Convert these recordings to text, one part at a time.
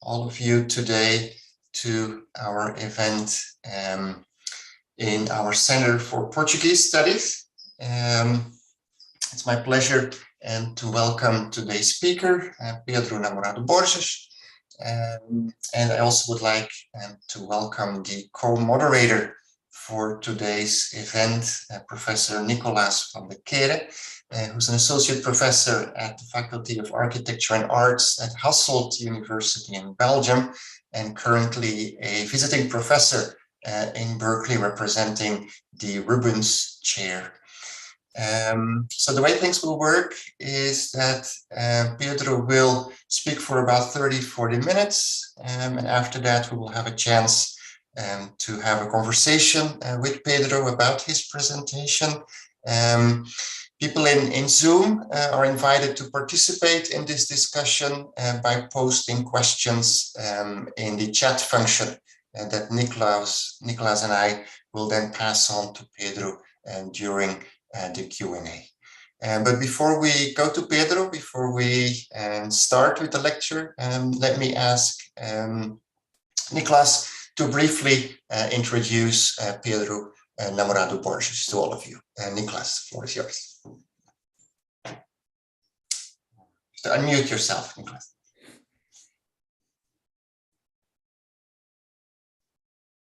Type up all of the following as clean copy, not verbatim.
all of you today to our event in our Center for Portuguese Studies. It's my pleasure to welcome today's speaker, Pedro Namorado Borges. And I also would like to welcome the co-moderator for today's event, Professor Nicolas van der Kere, who's an associate professor at the Faculty of Architecture and Arts at Hasselt University in Belgium, and currently a visiting professor in Berkeley representing the Rubens Chair. So the way things will work is that Pedro will speak for about 30-40 minutes, and after that we will have a chance to have a conversation with Pedro about his presentation. People in Zoom are invited to participate in this discussion by posting questions in the chat function that Nicolas and I will then pass on to Pedro during the Q&A. But before we go to Pedro, before we start with the lecture, let me ask Nicolas to briefly introduce Pedro Namorado Borges to all of you. Nicolas, the floor is yours. So unmute yourself, Nicolas.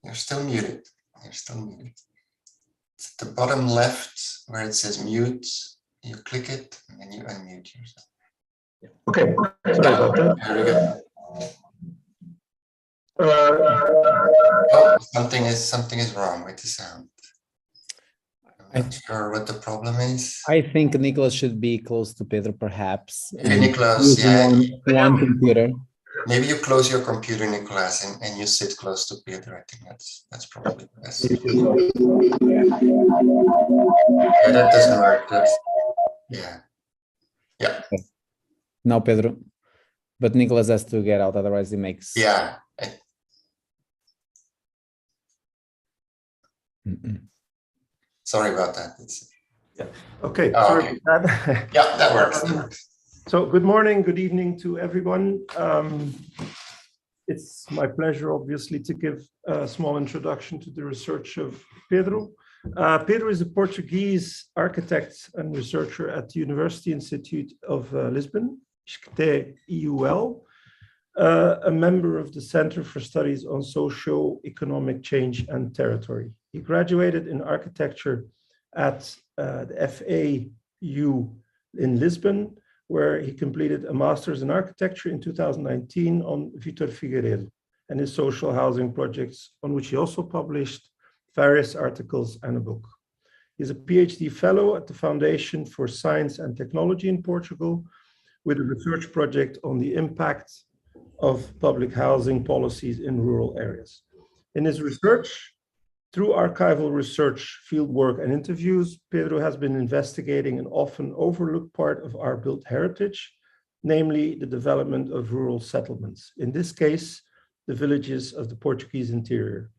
You're still muted. You're still muted. It's at the bottom left where it says mute. You click it and then you unmute yourself. Okay. Sorry about that. There we go. Oh, something is wrong with the sound. I'm not sure what the problem is. I think Nicolas should be close to Pedro, perhaps. Maybe Nicolas, yeah. One computer. Maybe you close your computer, Nicolas, and you sit close to Pedro. I think that's probably the best. Yeah, that doesn't work. Yeah. No, Pedro. But Nicolas has to get out, otherwise he makes. Yeah. Sorry about that. Okay. Oh, sorry okay. about that. Yeah, that works. So good morning, good evening to everyone. It's my pleasure, obviously, to give a small introduction to the research of Pedro. Pedro is a Portuguese architect and researcher at the University Institute of Lisbon, EUL, a member of the Center for Studies on Socio-Economic Change and Territory. He graduated in architecture at the FAU in Lisbon, where he completed a master's in architecture in 2019 on Vitor Figueiredo and his social housing projects, on which he also published various articles and a book. He's a PhD fellow at the Foundation for Science and Technology in Portugal, with a research project on the impact of public housing policies in rural areas. In his research, through archival research, fieldwork, and interviews, Pedro has been investigating an often overlooked part of our built heritage, namely the development of rural settlements, in this case, the villages of the Portuguese interior.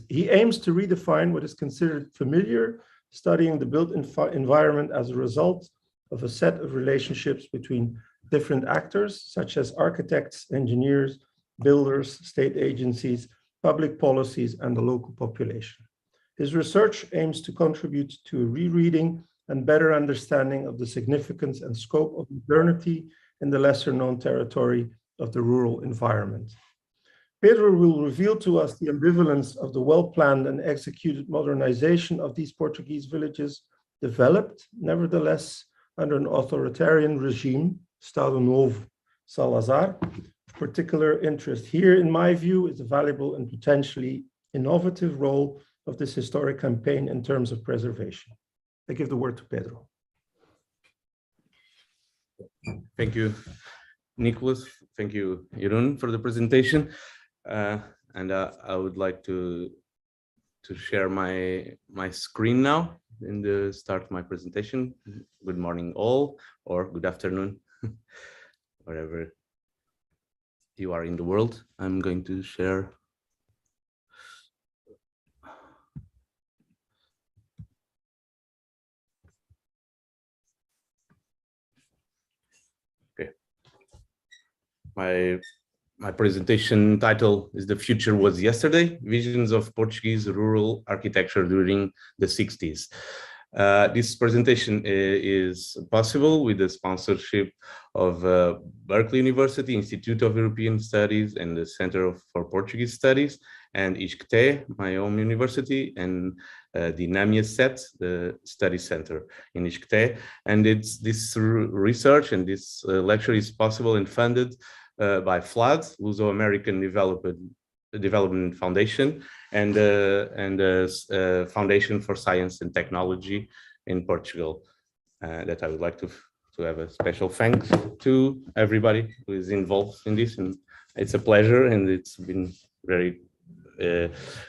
He aims to redefine what is considered familiar, studying the built environment as a result of a set of relationships between different actors, such as architects, engineers, builders, state agencies, public policies, and the local population. His research aims to contribute to a rereading and better understanding of the significance and scope of modernity in the lesser-known territory of the rural environment. Pedro will reveal to us the ambivalence of the well-planned and executed modernization of these Portuguese villages, developed, nevertheless, under an authoritarian regime, Estado Novo Salazar. Particular interest here, in my view, is the valuable and potentially innovative role of this historic campaign in terms of preservation. I give the word to Pedro. Thank you, Nicolas. Thank you, Jeroen, for the presentation. And I would like to share my screen now in the start of my presentation. Good morning, all, or good afternoon, wherever you are in the world. I'm going to share. Okay. My My presentation title is "The Future Was Yesterday: Visions of Portuguese Rural Architecture During the 60s." This presentation is possible with the sponsorship of Berkeley University, Institute of European Studies, and the Center for Portuguese Studies, and ISCTE, my own university, and the NAMIA SET, the study center in ISCTE. And it's this research and this lecture is possible and funded by FLAD, Luso-American Development Foundation, and Foundation for Science and Technology in Portugal. That I would like to have a special thanks to everybody who is involved in this, and it's a pleasure, and it's been very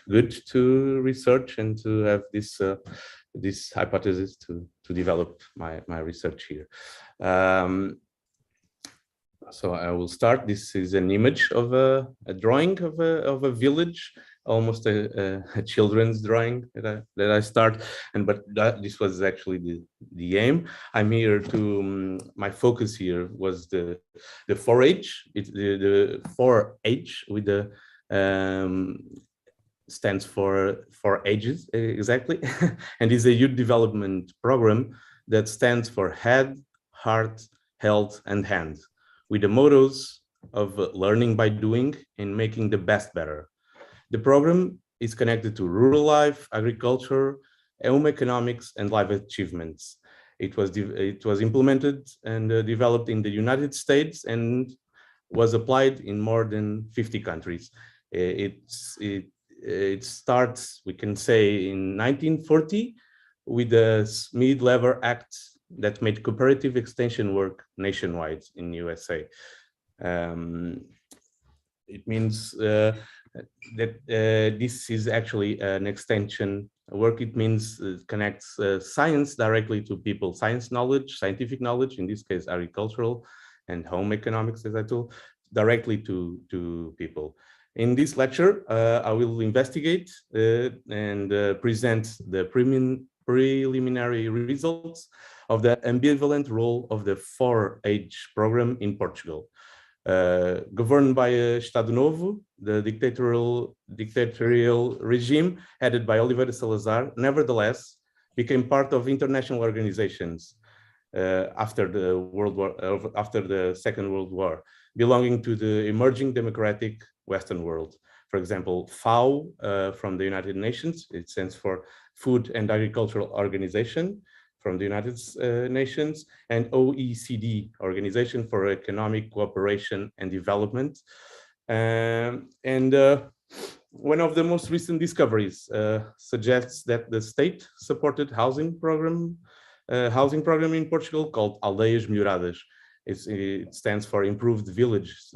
good to research and to have this this hypothesis to develop my research here. So I will start. This is an image of a drawing of a village, almost a children's drawing that I start. But this was actually the aim. I'm here to my focus here was the 4-H. It's the 4-H with the stands for 4 ages exactly, and is a youth development program that stands for head, heart, health, and hand, with the mottos of learning by doing and making the best better. The program is connected to rural life, agriculture, home economics, and life achievements. It was implemented and developed in the United States and was applied in more than 50 countries. It starts, we can say, in 1940 with the Smith-Lever Act that made cooperative extension work nationwide in USA. It means that this is actually an extension work. It means it connects science directly to people, science knowledge, scientific knowledge, in this case, agricultural and home economics, as I told, directly to people. In this lecture, I will investigate and present the preliminary results of the ambivalent role of the 4-H program in Portugal. Governed by Estado Novo, the dictatorial regime headed by Oliveira Salazar, nevertheless, became part of international organizations after the Second World War, belonging to the emerging democratic Western world. For example, FAO from the United Nations, it stands for Food and Agricultural Organization from the United Nations, and OECD, Organization for Economic Cooperation and Development. One of the most recent discoveries suggests that the state-supported housing program in Portugal called Aldeias Melhoradas. It stands for Improved Villages,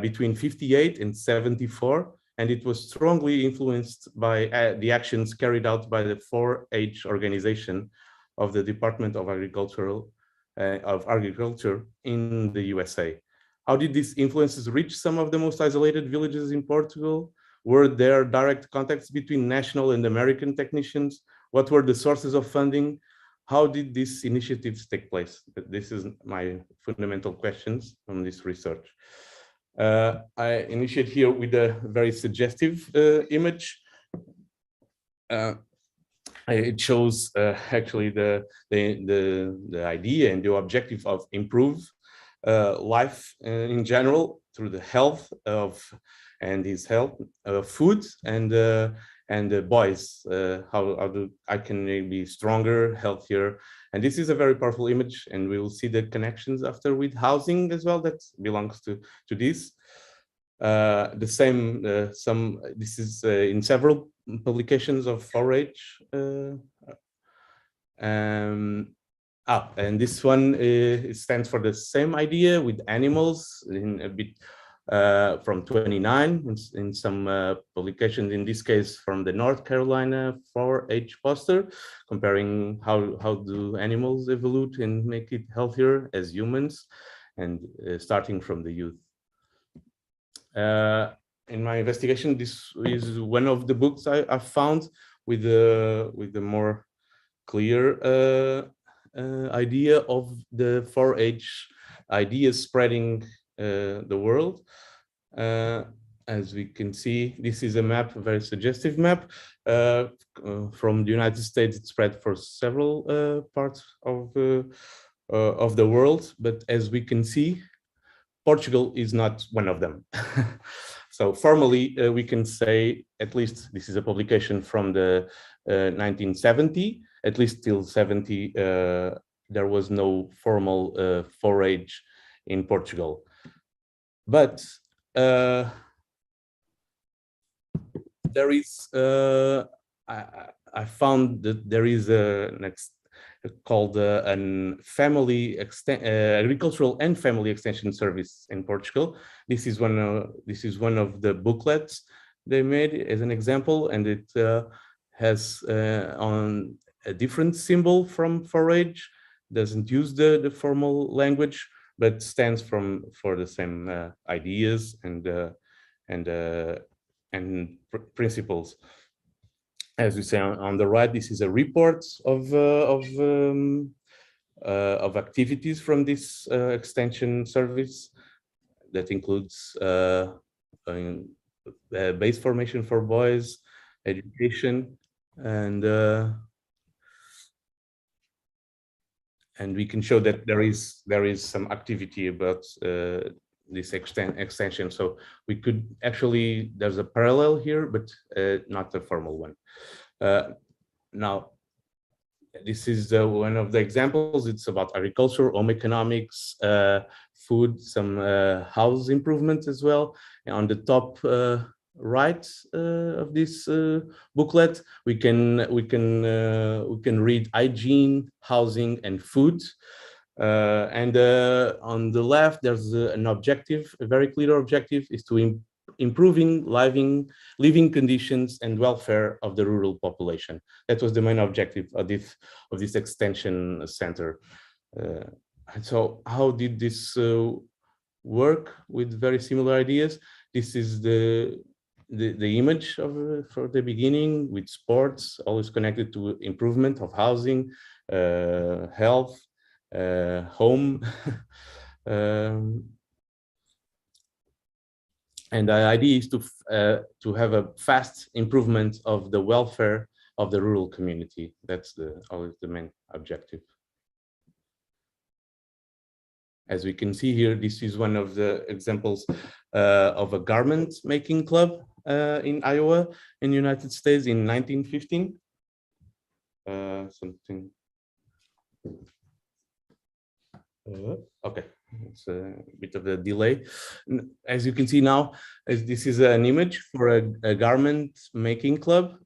between 58 and 74, and it was strongly influenced by the actions carried out by the 4-H organization of the Department of Agriculture in the USA. How did these influences reach some of the most isolated villages in Portugal? Were there direct contacts between national and American technicians? What were the sources of funding? How did these initiatives take place? This is my fundamental questions from this research. I initiate here with a very suggestive image. It shows actually the idea and the objective of improve life in general through the health of food and the boys. How I can be stronger, healthier, and this is a very powerful image, and we will see the connections after with housing as well that belongs to this. The same, this is in several publications of 4-H. And this one it stands for the same idea with animals in a bit from 29 in some publications, in this case from the North Carolina 4-H poster, comparing how do animals evolve and make it healthier as humans, and starting from the youth. In my investigation, this is one of the books I found with the more clear idea of the 4-H ideas spreading the world. As we can see, this is a map, a very suggestive map. From the United States, it's spread for several parts of the world, but as we can see, Portugal is not one of them. So formally, we can say, at least this is a publication from the 1970, at least till 70, there was no formal forage in Portugal. But there is, I found that there is a next called an agricultural and family extension service in Portugal. This is one of the booklets they made as an example, and it has on a different symbol from forage. Doesn't use the formal language, but stands for the same ideas and principles. As we say on the right, this is a report of activities from this extension service that includes base formation for boys, education, and we can show that there is some activity about this extension. So we could actually, there's a parallel here, but not a formal one. Now, this is one of the examples. It's about agriculture, home economics, food, some house improvements as well. And on the top right of this booklet, we can read hygiene, housing, and food. And on the left, there's an objective, a very clear objective, is to improving living conditions and welfare of the rural population. That was the main objective of this extension center. And so how did this work with very similar ideas? This is the image of for the beginning, with sports, always connected to improvement of housing, health, home. And the idea is to have a fast improvement of the welfare of the rural community. That's always the main objective. As we can see here, this is one of the examples of a garment making club in Iowa, in the United States, in 1915. Okay, it's a bit of a delay. As you can see now, this is an image for a garment making club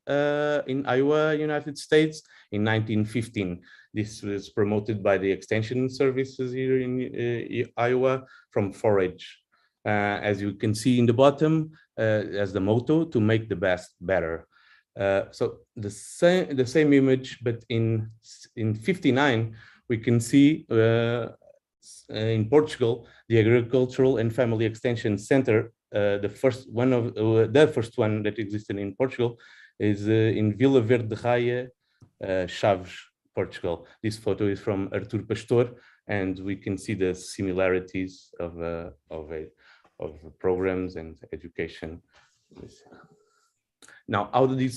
in Iowa, United States, in 1915. This was promoted by the extension services here in Iowa from forage. As you can see in the bottom, as the motto, to make the best better. So the same image, but in 59, we can see in Portugal, the Agricultural and Family Extension Center, the first one that existed in Portugal, is in Vila Verde de Raia, Chaves, Portugal. This photo is from Artur Pastor, and we can see the similarities of programs and education. Now, how did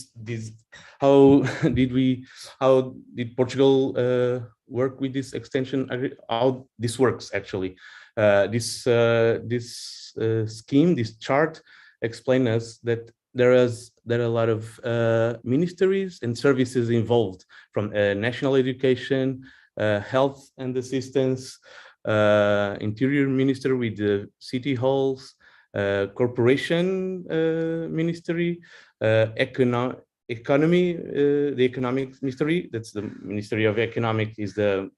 Portugal work with this extension? How this works actually? This scheme, this chart, explains us that there are a lot of ministries and services involved, from national education, health and assistance, interior minister with the city halls, corporation ministry, economy, the economic ministry, that's the Ministry of Economic, is the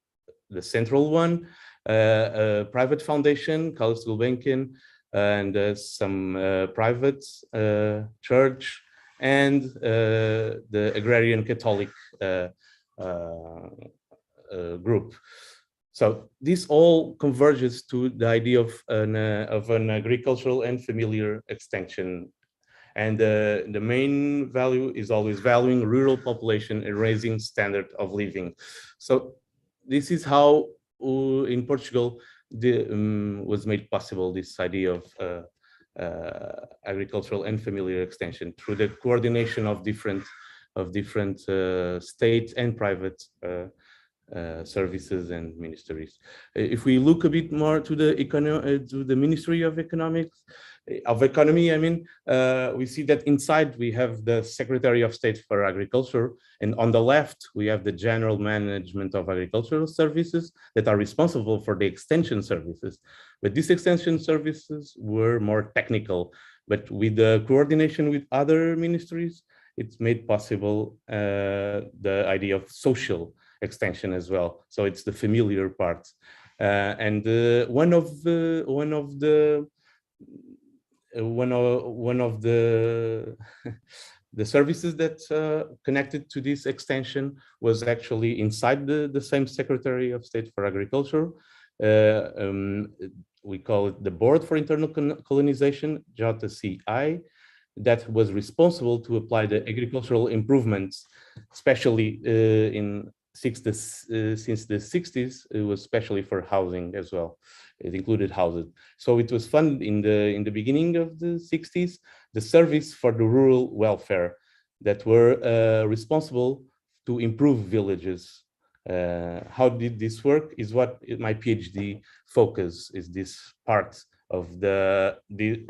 central one, private foundation, Carlos Gulbenkian, and some private church, and the agrarian Catholic group. So this all converges to the idea of an agricultural and familiar extension. And the main value is always valuing rural population and raising standard of living. So this is how in Portugal was made possible, this idea of agricultural and familiar extension through the coordination of different state and private services and ministries. If we look a bit more to the Ministry of Economy, I mean, we see that inside we have the Secretary of State for Agriculture, and on the left we have the General Management of Agricultural Services that are responsible for the extension services. But these extension services were more technical, but with the coordination with other ministries, it's made possible the idea of social extension as well. So it's the familiar part, and one of the the services that connected to this extension was actually inside the same Secretary of State for Agriculture. We call it the Board for Internal Colonization, JCI, that was responsible to apply the agricultural improvements, especially since the 60s. It was especially for housing as well. It included houses. So it was funded in the beginning of the 60s, the Service for the Rural Welfare, that were responsible to improve villages. How did this work is what my PhD focus is, this part of the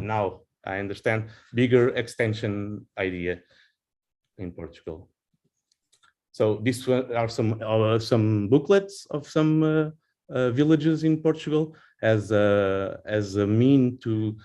now I understand bigger extension idea in Portugal. So these are some booklets of some villages in Portugal as a mean to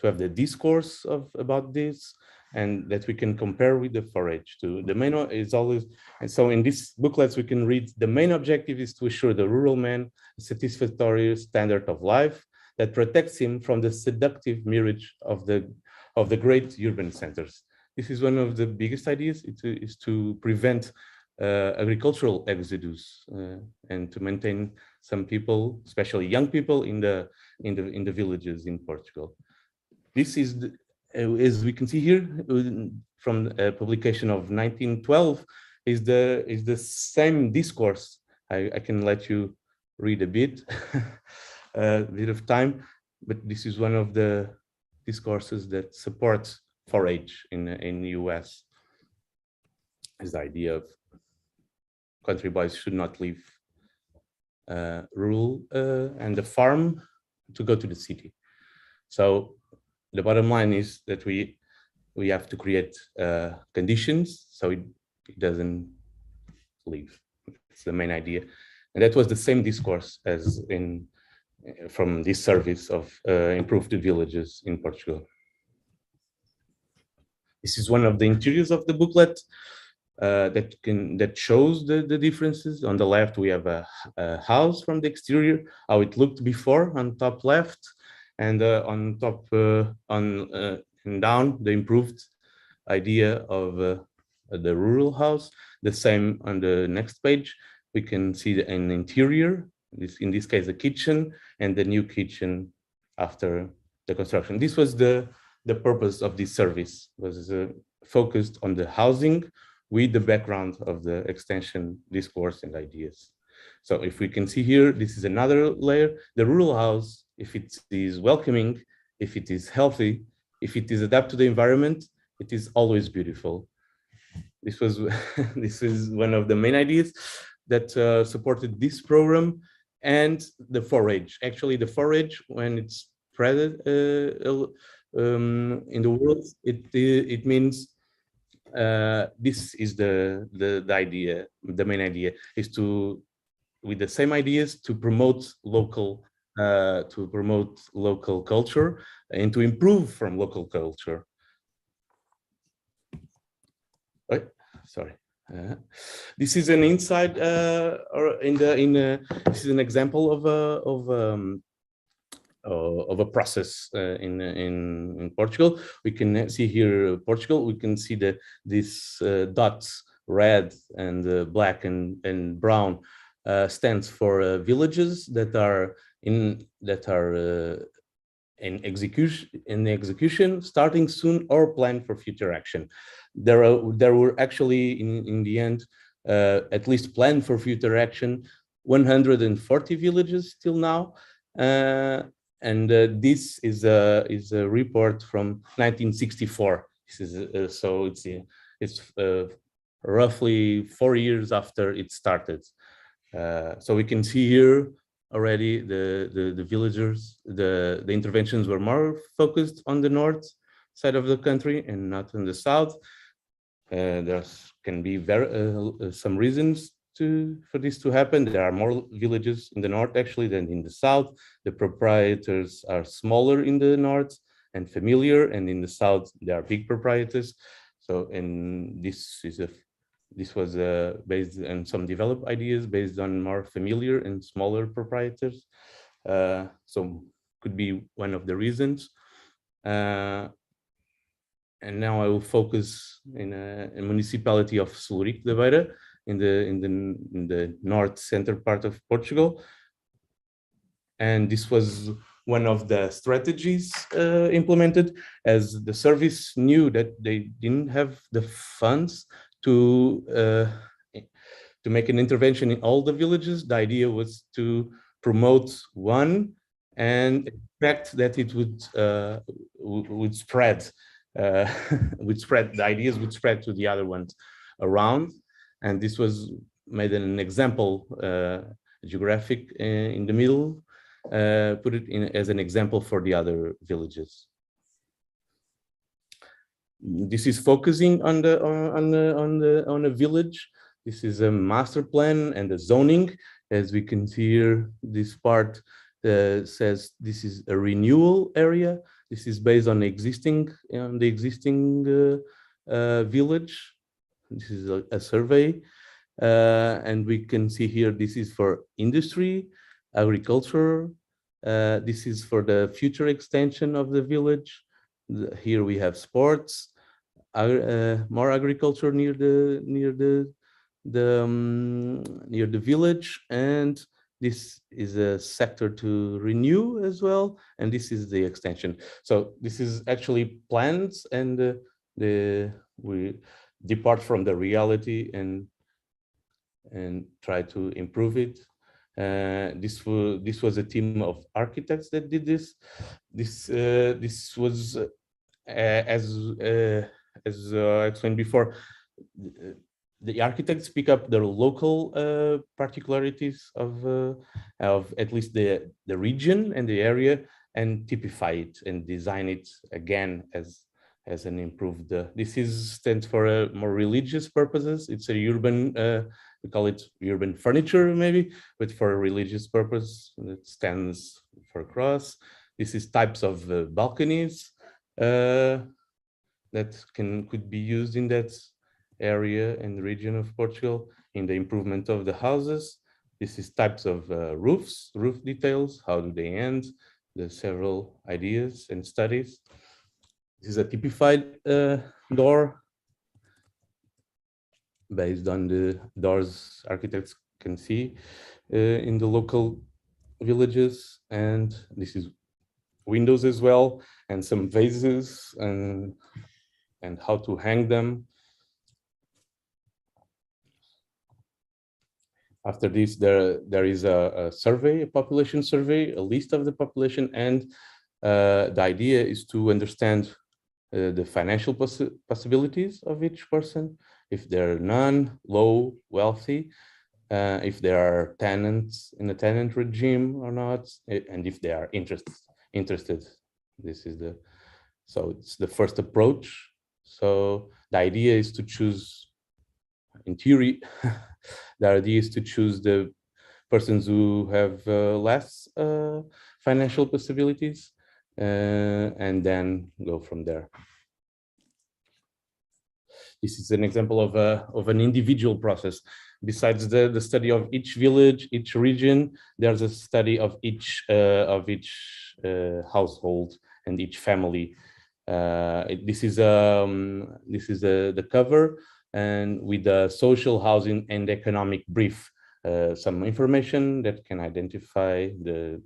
have the discourse about this, and that we can compare with the forage too. The main is always, and so in these booklets we can read the main objective is to assure the rural man a satisfactory standard of life that protects him from the seductive mirage of the great urban centers. This is one of the biggest ideas, is to prevent agricultural exodus and to maintain some people, especially young people, in the villages in Portugal. This is, as we can see here, from a publication of 1912, is the same discourse. I can let you read a bit of time, but this is one of the discourses that supports forage in the US. Is the idea of country boys should not leave rural and the farm to go to the city. So the bottom line is that we have to create conditions so it doesn't leave. It's the main idea, and that was the same discourse as from this service of improved villages in Portugal. This is one of the interiors of the booklet that shows the differences. On the left, we have a house from the exterior, how it looked before on top left, and on top and down, the improved idea of the rural house. The same on the next page. We can see an interior, in this case, a kitchen, and the new kitchen after the construction. This was the purpose of this service, was focused on the housing with the background of the extension discourse and ideas. So if we can see here, this is another layer. The rural house, if it is welcoming, if it is healthy, if it is adapted to the environment, it is always beautiful. This was this is one of the main ideas that supported this program, and the forage. Actually, the forage, when it's spread in the world, it means this is the idea. The main idea is to, with the same ideas, to promote local culture and to improve from local culture. Sorry. This is an inside, or this is an example of a process in Portugal. We can see here Portugal. We can see these dots, red and black and brown, stands for villages that are in execution, starting soon, or planned for future action. There were actually in the end at least planned for future action 140 villages till now, And this is a report from 1964. This is so it's roughly 4 years after it started. So we can see here already the villagers, the interventions were more focused on the north side of the country and not on the south. There can be some reasons for this to happen. There are more villages in the north actually than in the south. The proprietors are smaller in the north and familiar, and in the south there are big proprietors. So, and this was based on some developed ideas based on more familiar and smaller proprietors. So could be one of the reasons. And now I will focus in a municipality of Celurico da Beira in the north center part of Portugal. And this was one of the strategies implemented, as the service knew that they didn't have the funds to make an intervention in all the villages. The idea was to promote one and expect that it would spread. The ideas would spread to the other ones around, and this was made an example, geographic in the middle, put it in as an example for the other villages. This is focusing on a village. This is a master plan and a zoning. As we can see here, this part says this is a renewal area. This is based on the existing village. This is a survey, and we can see here this is for industry, agriculture. This is for the future extension of the village. Here we have sports, more agriculture near the village, and this is a sector to renew as well, and this is the extension. So this is actually plans, and we depart from the reality and try to improve it. This was a team of architects that did this. This was as I explained before. The architects pick up the local particularities of at least the region and the area, and typify it and design it again as an improved. This stands for more religious purposes. It's a urban, we call it urban furniture maybe, but for a religious purpose. It stands for cross. This is types of balconies that could be used in that area and region of Portugal in the improvement of the houses. This is types of roofs, roof details, how do they end, the several ideas and studies. This is a typified door based on the doors architects can see in the local villages, and this is windows as well, and some vases and how to hang them. After this, there is a survey, a population survey, a list of the population, and the idea is to understand the financial possibilities of each person, if they're none, low, wealthy, if there are tenants in a tenant regime or not, and if they are interested. This is so it's the first approach. So the idea is to choose, in theory, the idea is to choose the persons who have less financial possibilities, and then go from there. This is an example of an individual process. Besides the study of each village, each region, there's a study of each household and each family. This is the cover, and with the social, housing, and economic brief, some information that can identify the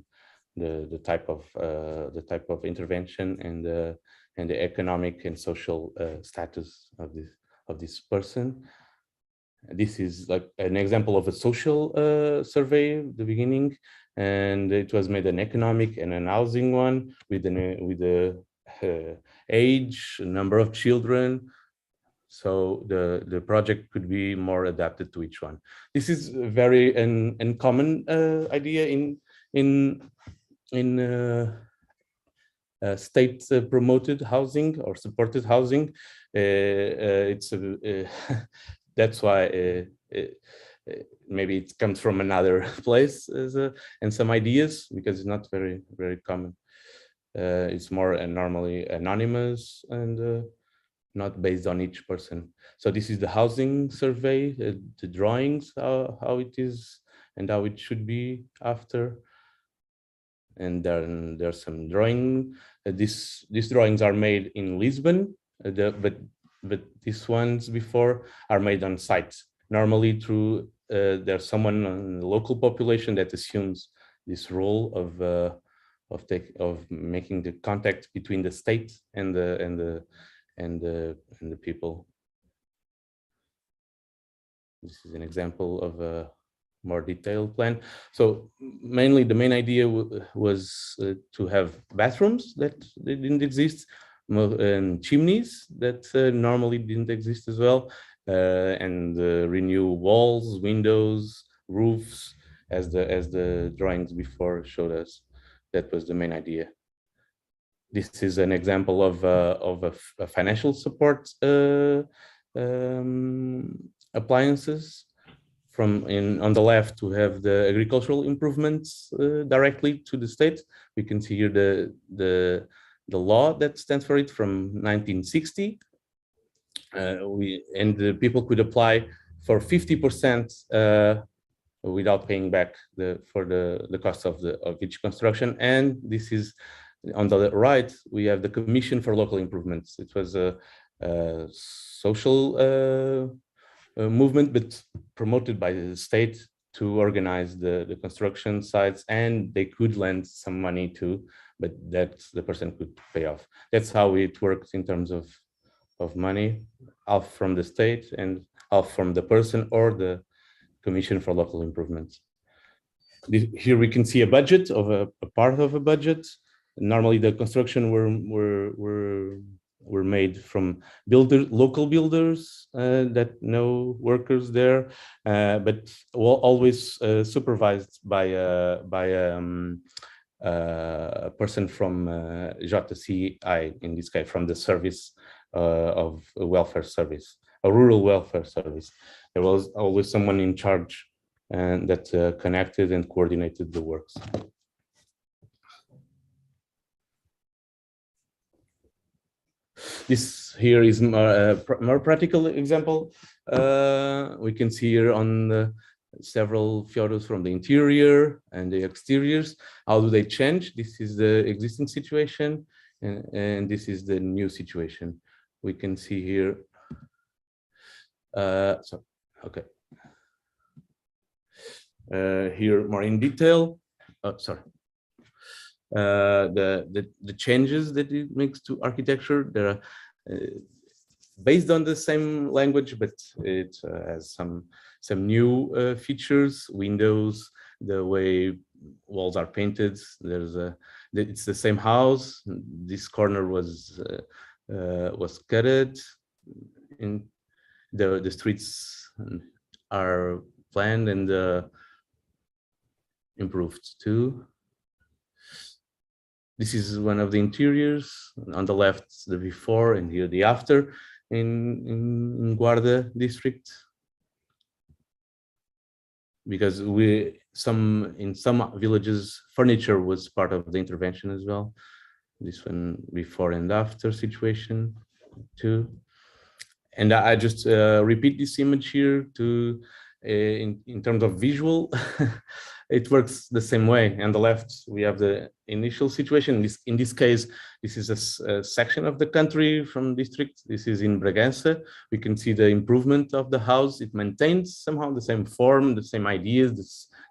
type of intervention and the economic and social status of this person. This is like an example of a social survey at the beginning. and it was made an economic and an housing one with the age, number of children. So the project could be more adapted to each one. This is a very uncommon idea in state promoted housing or supported housing. That's why maybe it comes from another place and some ideas, because it's not very common. It's more normally anonymous and not based on each person. So this is the housing survey, the drawings, how it is and how it should be after. And then there's some drawing. These drawings are made in Lisbon, but these ones before are made on site. Normally through there's someone in the local population that assumes this role of making the contact between the state and the people. This is an example of a more detailed plan. So mainly the main idea was to have bathrooms that they didn't exist, and chimneys that normally didn't exist as well, and renew walls, windows, roofs, as the drawings before showed us. That was the main idea. This is an example of a financial support appliances. On the left, we have the agricultural improvements directly to the state. We can see here the law that stands for it from 1960. And the people could apply for 50% without paying back for the cost of each construction. And this is on the right. We have the Commission for Local Improvements. It was a social movement, but promoted by the state to organize the construction sites, and they could lend some money too, but that the person could pay off. That's how it works in terms of money, half from the state and half from the person or the Commission for Local Improvements. Here we can see a budget of a part of a budget. Normally the construction were made from local builders that know workers there, but always supervised by a person from JCI, in this case, from the service of a welfare service, a rural welfare service. There was always someone in charge and that connected and coordinated the works. This here is more practical example. We can see here on several photos from the interior and the exteriors. How do they change? This is the existing situation, and this is the new situation. We can see here. Okay. Here more in detail. Oh, sorry. The changes that it makes to architecture, they're based on the same language, but it has some new features, windows, the way walls are painted. It's the same house. This corner was gutted. In the streets are planned and improved too. This is one of the interiors. On the left, the before, and here the after in Guarda district. Because in some villages, furniture was part of the intervention as well. This one before and after situation too. And I just repeat this image here to in terms of visual. It works the same way. On the left, we have the initial situation. In this case, this is a section of the country from district. This is in Bragança. We can see the improvement of the house. It maintains somehow the same form, the same ideas, the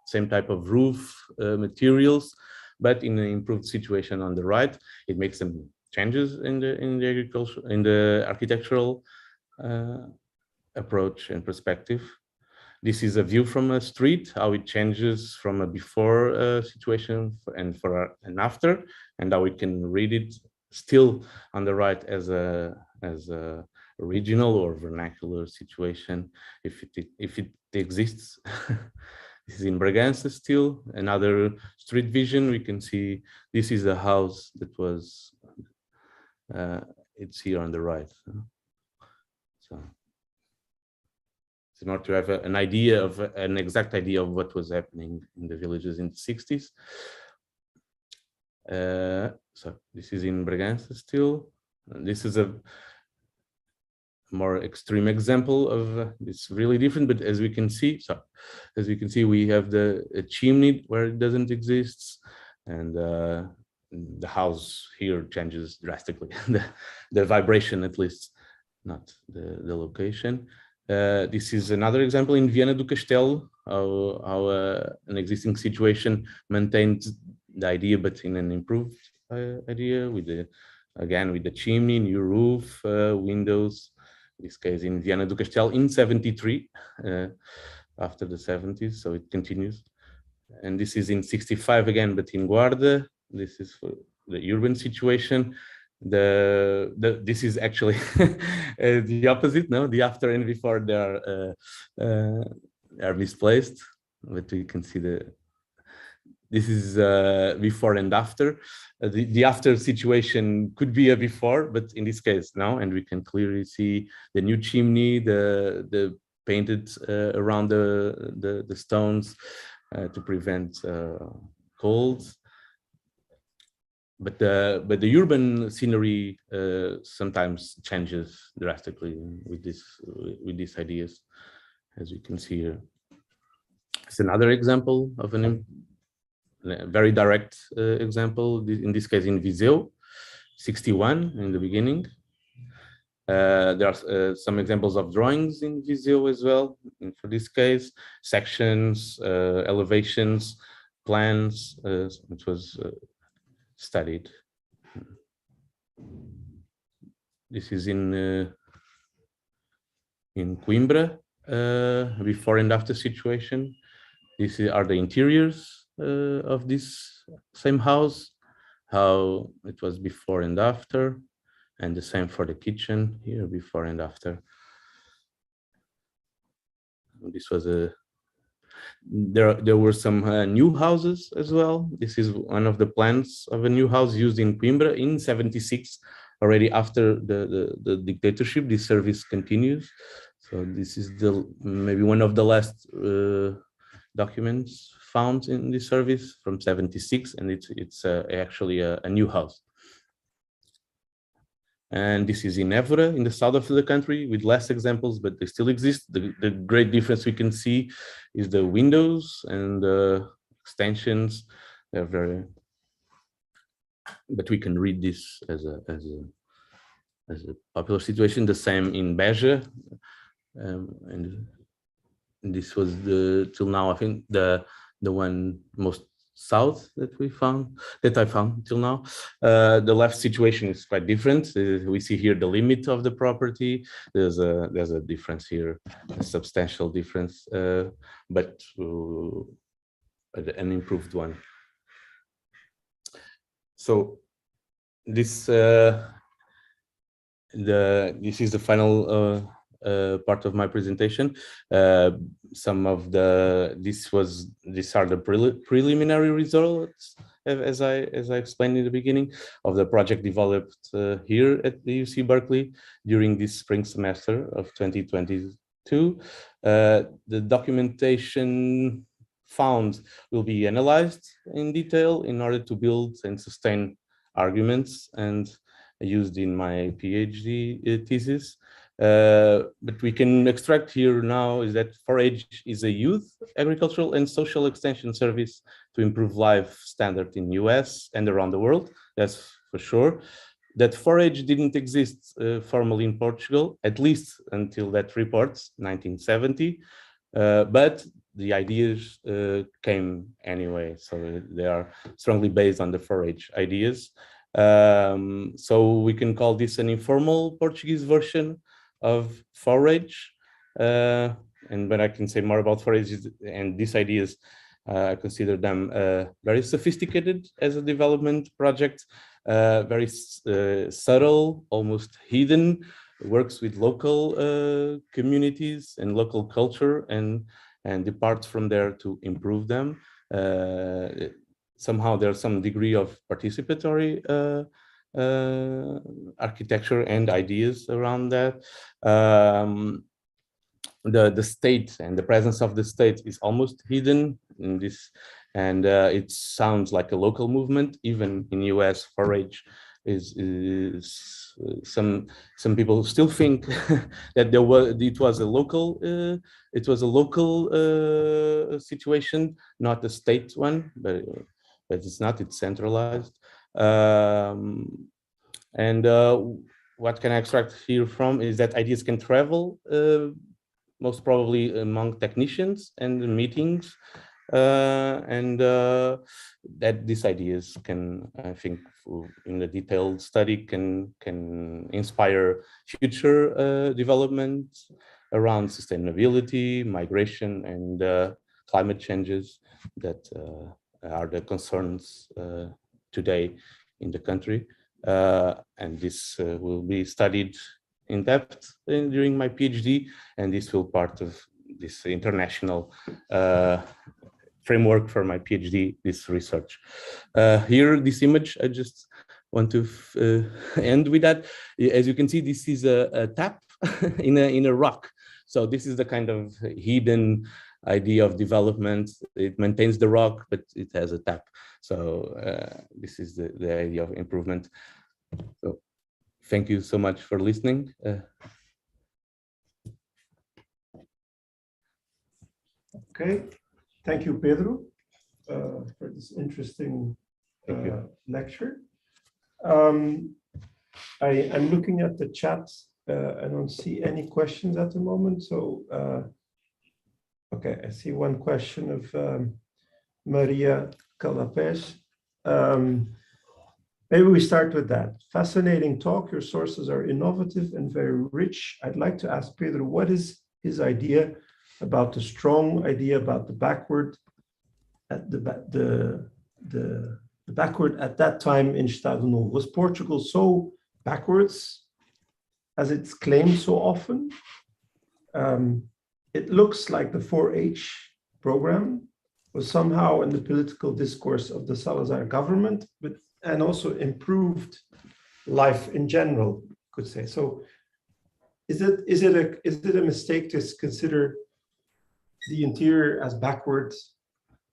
same type of roof materials, but in an improved situation on the right. It makes some changes in the architectural approach and perspective. This is a view from a street, how it changes from a before situation and for an after, and how we can read it still on the right as a regional or vernacular situation, if it exists. This is in Bragança still. Another street vision, we can see this is a house that was, it's here on the right. So in order to have an idea of an exact idea of what was happening in the villages in the 60s. So this is in Bragança still. And this is a more extreme example of it's really different, but as we can see, we have a chimney where it doesn't exist, and the house here changes drastically. the vibration, at least, not the location. This is another example in Viana do Castelo, how an existing situation maintained the idea, but in an improved idea, with the chimney, new roof, windows. In this case, in Viana do Castelo in 73, after the 70s, so it continues. And this is in 65 again, but in Guarda. This is for the urban situation. This is actually the opposite. No, the after and before they are misplaced, but we can see this is before and after. The after situation could be a before, but in this case now, and we can clearly see the new chimney, the painted around the stones to prevent cold. But the urban scenery sometimes changes drastically with these ideas, as we can see here. It's another example of a very direct example. In this case, in Viseu, 61 in the beginning. There are some examples of drawings in Viseu as well. And for this case, sections, elevations, plans, which was studied. This is in Coimbra, before and after situation. These are the interiors of this same house, how it was before and after, and the same for the kitchen here, before and after. This was there were some new houses as well. This is one of the plans of a new house used in Coimbra in 76, already after the dictatorship. This service continues. So this is maybe one of the last documents found in this service from 76, and it's actually a new house. And this is in Évora, in the south of the country, with less examples, but they still exist. The great difference we can see is the windows and the extensions. They're very, but we can read this as a popular situation. The same in Beja, and this was till now, I think, the one most south that I found till now. The left situation is quite different. We see here the limit of the property. There's a difference here, a substantial difference, but an improved one. So this is the final part of my presentation. These are the preliminary results, as I explained in the beginning, of the project developed here at the UC Berkeley during this spring semester of 2022. The documentation found will be analyzed in detail in order to build and sustain arguments and used in my PhD thesis. But we can extract here now is that 4H is a youth agricultural and social extension service to improve life standard in US and around the world. That's for sure. That 4H didn't exist formally in Portugal, at least until that report, 1970. But the ideas came anyway, so they are strongly based on the 4H ideas. So we can call this an informal Portuguese version of 4H. and but I can say more about forages and these ideas. I consider them very sophisticated as a development project, very subtle, almost hidden, works with local communities and local culture, and departs from there to improve them. Somehow there's some degree of participatory architecture and ideas around that. The state and the presence of the state is almost hidden in this, and it sounds like a local movement. Even in US, forage is some people still think that it was a local situation, not a state one, but it's not. It's centralized. And what can I extract here from is that ideas can travel. Most probably among technicians and meetings, and that these ideas can, I think, in the detailed study, can inspire future developments around sustainability, migration, and climate changes that are the concerns today in the country. And this will be studied in depth during my PhD, and this will part of this international framework for my PhD, this research. Here, this image, I just want to end with that. As you can see, this is a tap in a rock. So this is the kind of hidden idea of development. It maintains the rock, but it has a tap. So this is the idea of improvement. So thank you so much for listening. Okay, thank you, Pedro, for this interesting lecture. I'm looking at the chat. I don't see any questions at the moment. So, okay, I see one question of Maria Calapes. Maybe we start with that. Fascinating talk. Your sources are innovative and very rich. I'd like to ask Pedro, what is his idea about the strong idea about the backward at the backward at that time in Estado Novo? Was Portugal so backwards as it's claimed so often? It looks like the 4-H program was somehow in the political discourse of the Salazar government, and also improved life in general, could say. So is it a mistake to consider the interior as backwards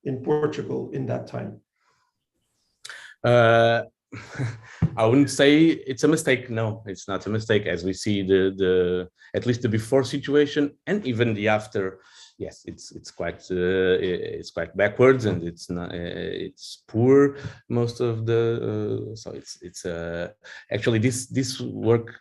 in Portugal in that time? I wouldn't say it's a mistake. No, it's not a mistake, as we see the at least the before situation and even the after. Yes, it's quite backwards, and it's not it's poor most of the so it's actually this work.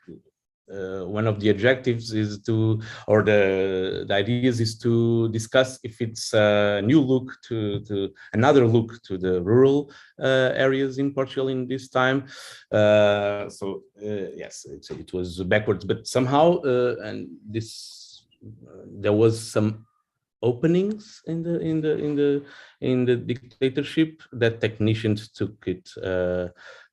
One of the objectives is to, or the ideas is to discuss if it's a new look to another look to the rural areas in Portugal in this time. So yes, it was backwards, but somehow and this there was some openings in the dictatorship that technicians took it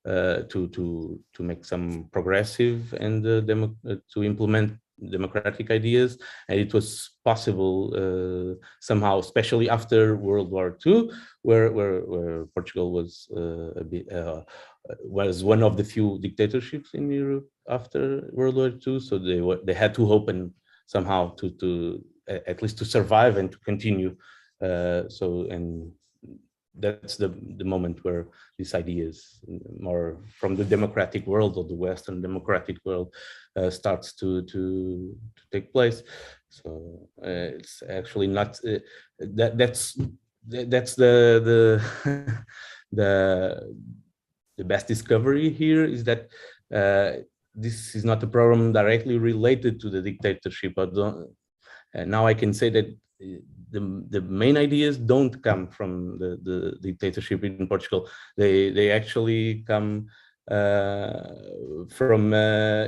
to make some progressive and to implement democratic ideas, and it was possible somehow, especially after World War II, where Portugal was was one of the few dictatorships in Europe after World War II. So they had to open somehow to at least to survive and to continue. So, and that's the moment where these ideas, more from the democratic world or the Western democratic world, starts to take place. So it's actually not that's the the best discovery here is that this is not a problem directly related to the dictatorship. Now I can say that the main ideas don't come from the dictatorship in Portugal. They actually come from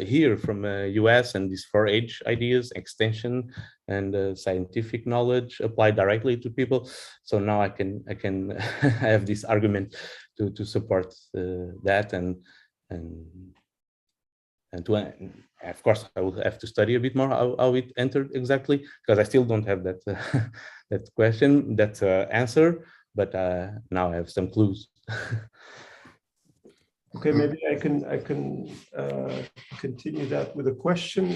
here, from US, and these 4-H ideas, extension and scientific knowledge applied directly to people. So now I can have this argument to support that and to, of course, I will have to study a bit more how it entered exactly, because I still don't have that that question, that answer, but now I have some clues. Okay, maybe I can continue that with a question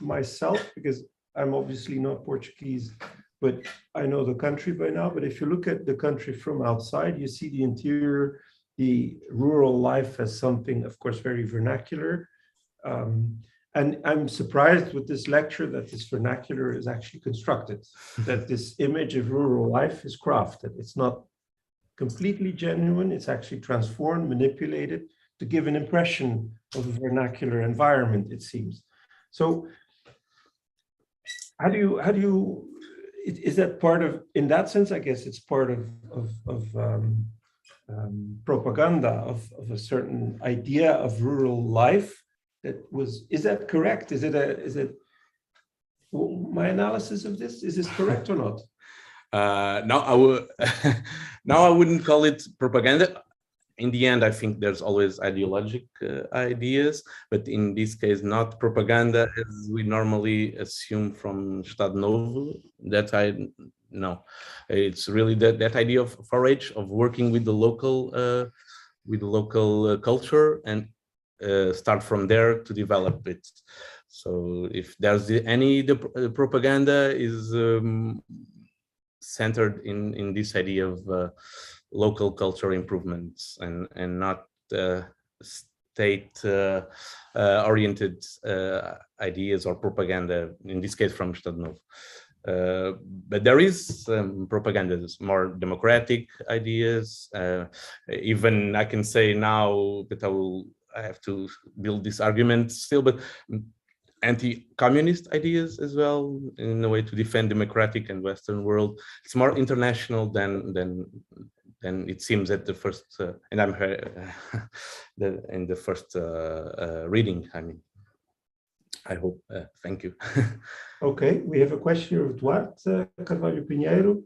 myself, because I'm obviously not Portuguese, but I know the country by now. But if you look at the country from outside, you see the interior, the rural life as something, of course, very vernacular. And I'm surprised with this lecture that this vernacular is actually constructed, that this image of rural life is crafted. It's not completely genuine. It's actually transformed, manipulated to give an impression of a vernacular environment, it seems. So how do you, is that part of, in that sense, I guess it's part of propaganda of a certain idea of rural life that was, is that correct? Is it my analysis of this, is this correct or not? Now I would now I wouldn't call it propaganda. In the end, I think there's always ideologic ideas, but in this case, not propaganda as we normally assume from Estado Novo. That no, it's really that idea of 4-H, of working with the local culture and start from there to develop it. So if there's any propaganda is centered in this idea of local cultural improvements and not state oriented ideas or propaganda, in this case from Estado Novo. But there is propaganda, more democratic ideas. Even I can say now, but I have to build this argument still, but anti-communist ideas as well, in a way to defend democratic and Western world. It's more international than it seems at the first, and I'm in the first reading. I mean, I hope. Thank you. Okay, we have a question of Duarte Carvalho Pinheiro.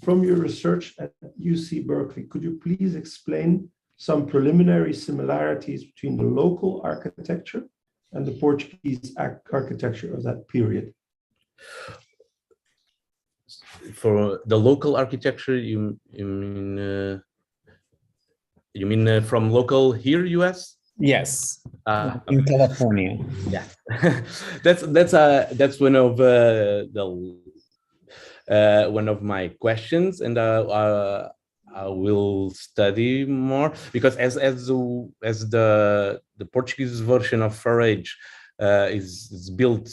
From your research at UC Berkeley, could you please explain some preliminary similarities between the local architecture and the Portuguese architecture of that period? For the local architecture, you mean from local here, US? Yes, in California. Yeah, that's one of one of my questions, and I will study more, because as the Portuguese version of 4-H is built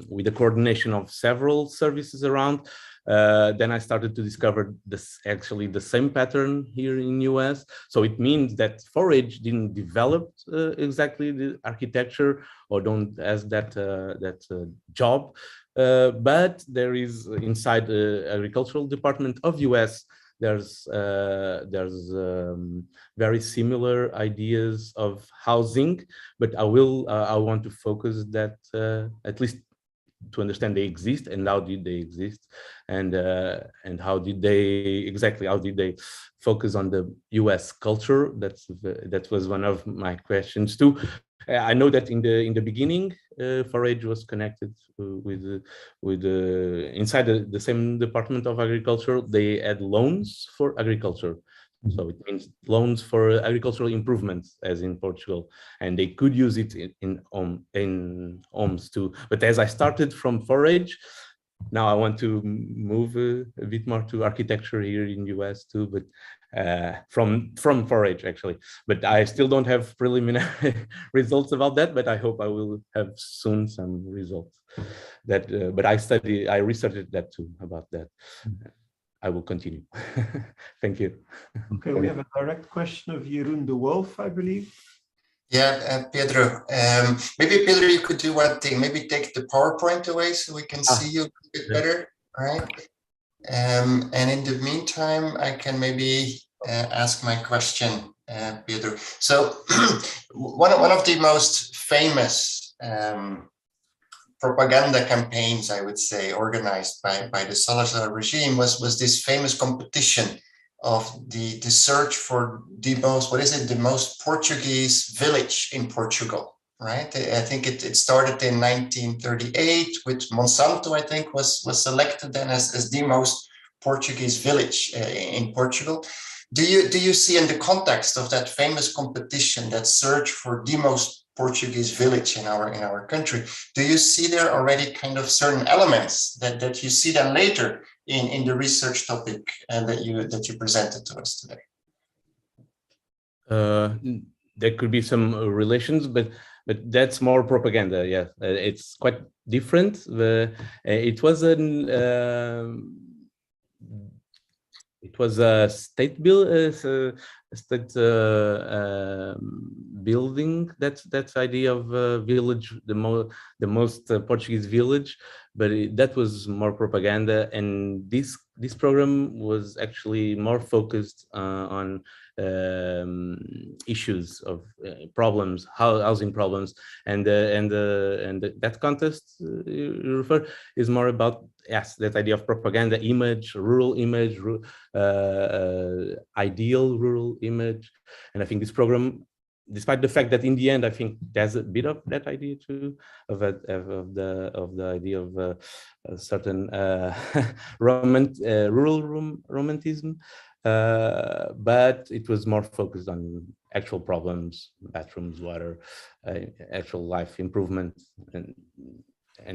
with the coordination of several services around. Then I started to discover this actually the same pattern here in US. So it means that 4-H didn't develop exactly the architecture or don't has that job, but there is inside the agricultural department of US. There's very similar ideas of housing, but I want to focus that at least to understand they exist and how did they exist, and how did they focus on the US culture. That was one of my questions too. I know that in the beginning, 4-H was connected with inside the same Department of Agriculture. They had loans for agriculture. So it means loans for agricultural improvements, as in Portugal, and they could use it in homes too. But as I started from 4-H, now I want to move a bit more to architecture here in US too, but from 4-H actually. But I still don't have preliminary results about that, but I hope I will have soon some results. That, but I researched that too, about that. I will continue. Thank you. Okay, we have a direct question of Jeroen de Wolf, I believe. Yeah, Pedro, maybe Pedro, you could do one thing, maybe take the PowerPoint away so we can see you a bit better, right? And in the meantime, I can maybe ask my question Pedro. So one of the most famous propaganda campaigns, I would say, organized by the Salazar regime was this famous competition of the search for the most, what is it, the most Portuguese village in Portugal, right? I think it started in 1938 with Monsanto, I think, was selected then as the most Portuguese village in Portugal. Do you see, in the context of that famous competition, that search for the most Portuguese village in our country, do you see there already kind of certain elements that you see them later in the research topic and that you presented to us today? There could be some relations, but that's more propaganda. Yeah, it's quite different. It was a state building. That's idea of village, the most Portuguese village, but that was more propaganda. And this program was actually more focused on issues of problems, housing problems, and that contest you refer is more about, yes, that idea of propaganda, image, rural image, ideal rural image. And I think this program, despite the fact that in the end I think there's a bit of that idea too, of the idea of a certain rural romanticism, but it was more focused on actual problems, bathrooms, water, actual life improvement, and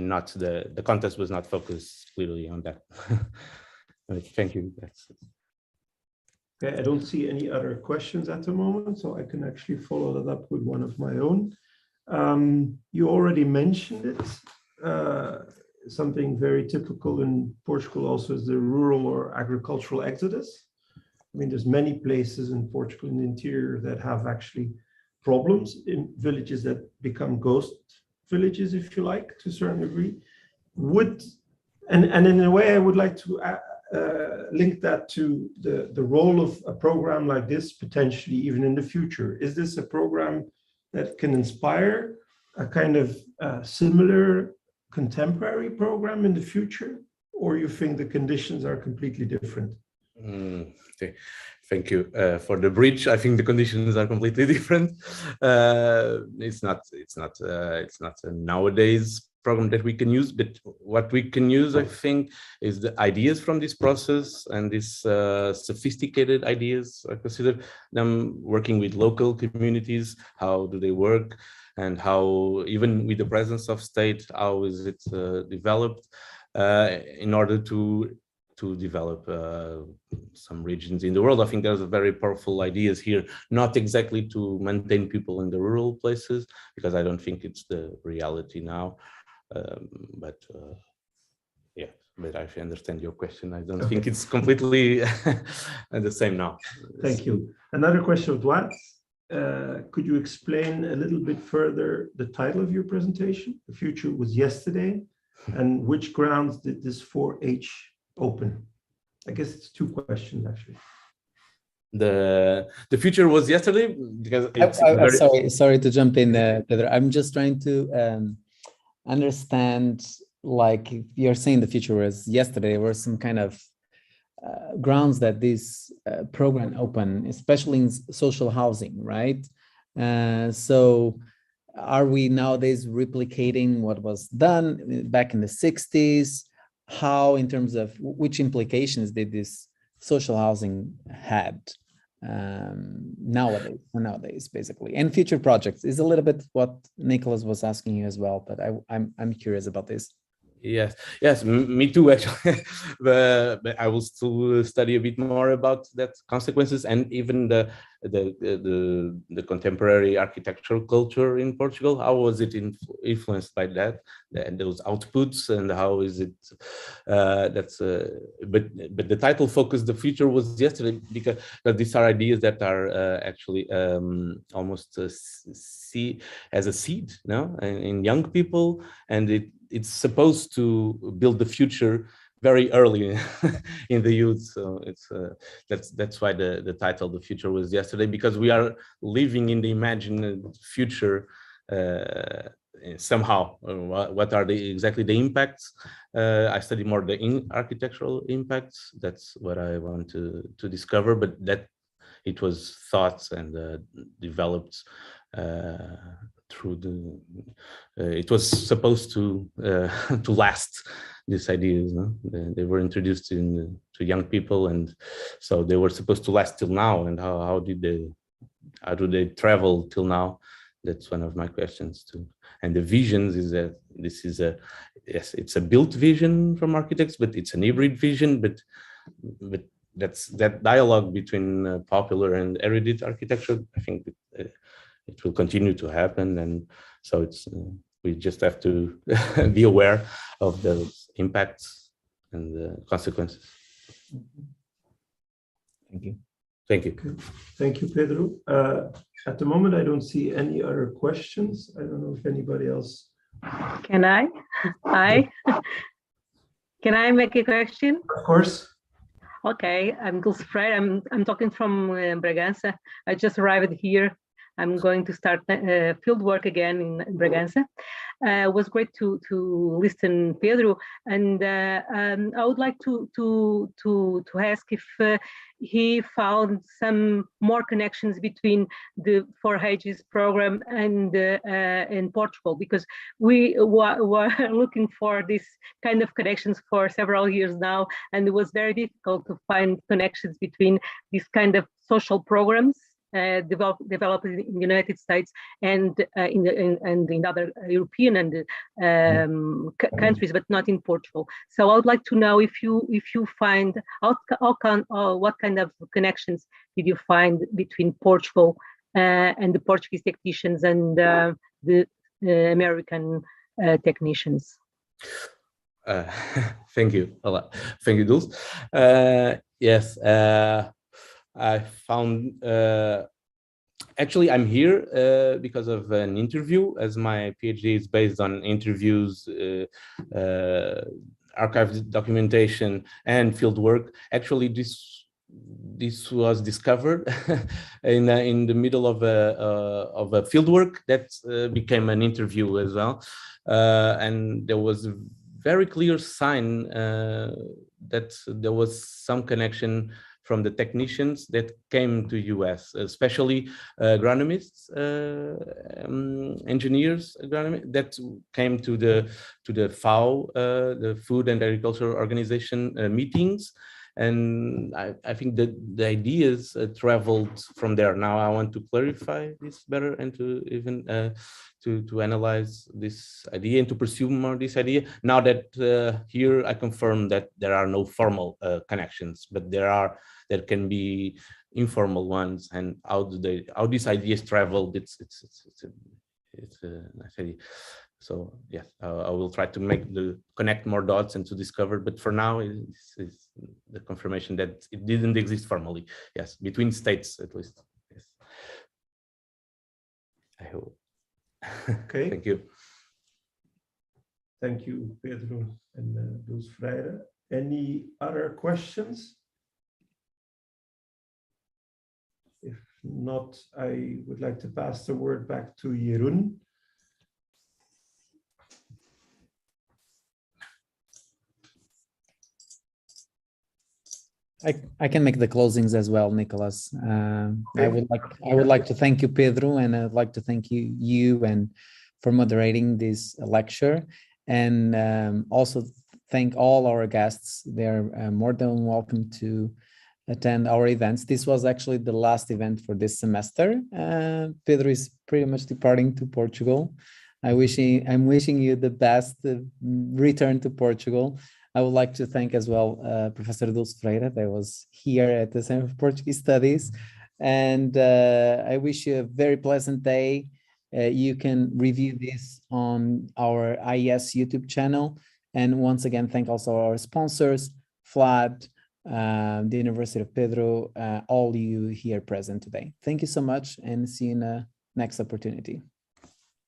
not the contest was not focused clearly on that. Thank you. Okay, I don't see any other questions at the moment, so I can actually follow that up with one of my own. You already mentioned it. Something very typical in Portugal also is the rural or agricultural exodus. I mean, there's many places in Portugal in the interior that have actually problems, in villages that become ghost villages, if you like, to a certain degree. And in a way, I would like to link that to the role of a program like this, potentially even in the future. Is this a program that can inspire a kind of similar contemporary program in the future, or you think the conditions are completely different? Okay. Thank you for the bridge. I think the conditions are completely different. It's not a nowadays program that we can use, but what we can use, I think, is the ideas from this process and these sophisticated ideas. I consider them working with local communities. How do they work, and how, even with the presence of state, how is it developed in order to develop some regions in the world. I think there's a very powerful ideas here, not exactly to maintain people in the rural places, because I don't think it's the reality now. But I understand your question. I don't think it's completely the same now. Thank you. Another question of Dwight. Could you explain a little bit further the title of your presentation? The future was yesterday, and which grounds did this 4H open? I guess it's two questions actually. The future was yesterday, because it's sorry to jump in, Pedro. I'm just trying to understand, like, you're saying the future was yesterday, there were some kind of grounds that this program open, especially in social housing, right? So are we nowadays replicating what was done back in the 60s? How, in terms of which implications did this social housing had nowadays, basically, and future projects is a little bit what Nicholas was asking you as well, but I'm curious about this. Yes, me too, actually. but I will still study a bit more about that consequences, and even the contemporary architectural culture in Portugal. How was it influenced by that, those outputs, and how is it? But the title focused, the future was yesterday, because these are ideas that are actually almost see as a seed, no, in young people, and it's supposed to build the future very early in the youth. So it's that's why the title "The Future Was Yesterday," because we are living in the imagined future somehow. What are exactly the impacts? I study more the architectural impacts. That's what I want to discover, but that it was thoughts and developed through the. It was supposed to to last. These ideas, no? They were introduced to young people, and so they were supposed to last till now. And how do they travel till now? That's one of my questions too. And the visions is that this is yes, it's a built vision from architects, but it's an hybrid vision. But that's that dialogue between popular and erudite architecture. I think it will continue to happen, and so it's we just have to be aware of those impacts and the consequences. Thank you. Thank you. Okay. Thank you, Pedro. At the moment, I don't see any other questions. I don't know if anybody else. Can I? Can I make a question? Of course. Okay, I'm Dulce Freire. I'm talking from Bragança. I just arrived here. I'm going to start field work again in Bragança. It was great to listen Pedro, and I would like to ask if he found some more connections between the 4H's program and in Portugal, because we were looking for this kind of connections for several years now, and it was very difficult to find connections between these kind of social programs developed in the United States and in other European and countries, but not in Portugal. So I would like to know if you find what kind of connections did you find between Portugal and the Portuguese technicians and the American technicians. Thank you a lot. Thank you, Dulce. Yes. I found actually I'm here because of an interview, as my PhD is based on interviews, archived documentation, and field work. Actually, this was discovered in the middle of a field work that became an interview as well, and there was a very clear sign that there was some connection from the technicians that came to US, especially agronomists, engineers, agronomists that came to the FAO, the Food and Agriculture Organization meetings. And I think that the ideas traveled from there. Now I want to clarify this better and to even to analyze this idea and to pursue more this idea. Now that here I confirm that there are no formal connections, but there can be informal ones. And how these ideas traveled? It's nice idea. So yes, I will try to connect more dots and to discover. But for now, it's the confirmation that it didn't exist formally. Yes, between states at least. Yes. I hope. Okay. Thank you. Thank you, Pedro and Dulce Freire. Any other questions? If not, I would like to pass the word back to Jeroen. I can make the closings as well, Nicholas. I would like to thank you, Pedro, and I'd like to thank you and for moderating this lecture, and also thank all our guests. They're more than welcome to attend our events. This was actually the last event for this semester. Pedro is pretty much departing to Portugal. I'm wishing you the best return to Portugal. I would like to thank as well Professor Dulce Freire that was here at the Center for Portuguese Studies. And I wish you a very pleasant day. You can review this on our IES YouTube channel. And once again, thank also our sponsors, FLAD, the University of Pedro, all you here present today. Thank you so much and see you in the next opportunity.